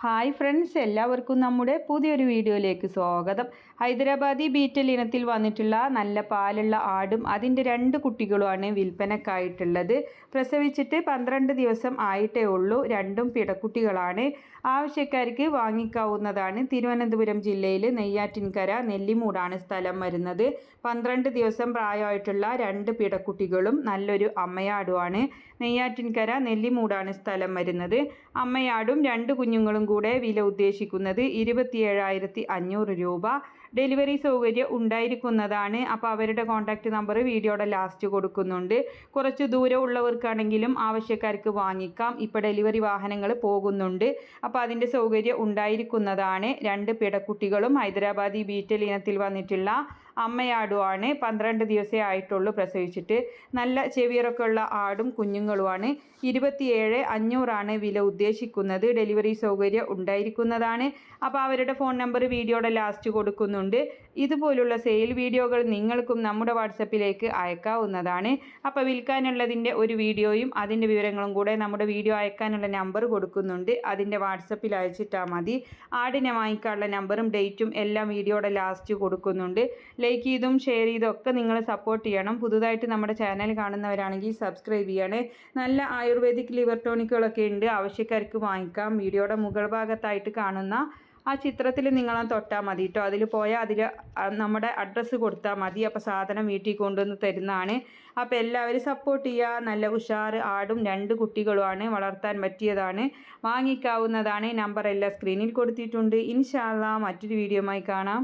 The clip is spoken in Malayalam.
ഹായ് ഫ്രണ്ട്സ്, എല്ലാവർക്കും നമ്മുടെ പുതിയൊരു വീഡിയോയിലേക്ക് സ്വാഗതം. ഹൈദരാബാദി ബീറ്റൽ ഇനത്തിൽ വന്നിട്ടുള്ള നല്ല പാലുള്ള ആടും അതിൻ്റെ 2 കുട്ടികളുമാണ് വിൽപ്പനക്കായിട്ടുള്ളത്. പ്രസവിച്ചിട്ട് 12 ദിവസം ആയിട്ടേ ഉള്ളൂ. രണ്ടും പിടക്കുട്ടികളാണ്. ആവശ്യക്കാർക്ക് വാങ്ങിക്കാവുന്നതാണ്. തിരുവനന്തപുരം ജില്ലയിൽ നെയ്യാറ്റിൻകര നെല്ലിമൂടാണ് സ്ഥലം വരുന്നത്. 12 ദിവസം പ്രായമായിട്ടുള്ള 2 പിടക്കുട്ടികളും നല്ലൊരു അമ്മയാടുമാണ്. നെയ്യാറ്റിൻകര നെല്ലിമൂടാണ് സ്ഥലം വരുന്നത്. അമ്മയാടും 2 കുഞ്ഞുങ്ങളും കൂടെ വില ഉദ്ദേശിക്കുന്നത് 27,500 രൂപ. ഡെലിവറി സൗകര്യം ഉണ്ടായിരിക്കുന്നതാണ്. അപ്പോൾ അവരുടെ കോൺടാക്റ്റ് നമ്പർ വീഡിയോയുടെ ലാസ്റ്റ് കൊടുക്കുന്നുണ്ട്. കുറച്ച് ദൂരം ഉള്ളവർക്കാണെങ്കിലും ആവശ്യക്കാർക്ക് വാങ്ങിക്കാം. ഇപ്പോൾ ഡെലിവറി വാഹനങ്ങൾ പോകുന്നുണ്ട്. അപ്പോൾ അതിൻ്റെ സൗകര്യം ഉണ്ടായിരിക്കുന്നതാണ്. 2 പിടക്കുട്ടികളും ഹൈദരാബാദി ബീറ്റൽ ഇനത്തിൽ വന്നിട്ടുള്ള അമ്മയാടുമാണ്. 12 ദിവസമേ ആയിട്ടുള്ളൂ പ്രസവിച്ചിട്ട്. നല്ല ചെവിയറൊക്കെ ഉള്ള ആടും കുഞ്ഞുങ്ങളുമാണ്. 27,500 വില ഉദ്ദേശിക്കുന്നത്. ഡെലിവറി സൗകര്യം ഉണ്ടായിരിക്കുന്നതാണ്. അപ്പോൾ അവരുടെ ഫോൺ നമ്പർ വീഡിയോയുടെ ലാസ്റ്റ് കൊടുക്കുന്നുണ്ട്. ഇതുപോലുള്ള സെയിൽ വീഡിയോകൾ നിങ്ങൾക്കും നമ്മുടെ വാട്സപ്പിലേക്ക് അയക്കാവുന്നതാണ്. അപ്പോൾ വിൽക്കാനുള്ളതിൻ്റെ ഒരു വീഡിയോയും അതിൻ്റെ വിവരങ്ങളും കൂടെ നമ്മുടെ വീഡിയോ അയക്കാനുള്ള നമ്പർ കൊടുക്കുന്നുണ്ട്. അതിൻ്റെ വാട്സപ്പിൽ അയച്ചിട്ടാൽ മതി. ആടിനെ വാങ്ങിക്കാനുള്ള നമ്പറും ഡേറ്റും എല്ലാം വീഡിയോയുടെ ലാസ്റ്റ് കൊടുക്കുന്നുണ്ട്. ലൈക്ക് ചെയ്തും ഷെയർ ചെയ്തും ഒക്കെ നിങ്ങൾ സപ്പോർട്ട് ചെയ്യണം. പുതുതായിട്ട് നമ്മുടെ ചാനൽ കാണുന്നവരാണെങ്കിൽ സബ്സ്ക്രൈബ് ചെയ്യണേ. നല്ല ആയുർവേദിക് ലിവർ ടോണിക്കുകളൊക്കെ ഉണ്ട്. ആവശ്യക്കാർക്ക് വാങ്ങിക്കാം. വീഡിയോയുടെ മുകൾ ഭാഗത്തായിട്ട് കാണുന്ന ആ ചിത്രത്തിൽ നിങ്ങളെ തൊട്ടാൽ മതി കേട്ടോ. അതിൽ പോയാൽ അതിൽ നമ്മുടെ അഡ്രസ്സ് കൊടുത്താൽ മതി. അപ്പോൾ സാധനം വീട്ടിൽ കൊണ്ടുവന്ന് തരുന്നതാണ്. അപ്പോൾ എല്ലാവരും സപ്പോർട്ട് ചെയ്യുക. നല്ല ഉഷാറ് ആടും 2 കുട്ടികളുമാണ്. വളർത്താൻ പറ്റിയതാണ്. വാങ്ങിക്കാവുന്നതാണ്. നമ്പർ എല്ലാം സ്ക്രീനിൽ കൊടുത്തിട്ടുണ്ട്. ഇൻഷാ അല്ലാഹ് മറ്റൊരു വീഡിയോയുമായി കാണാം.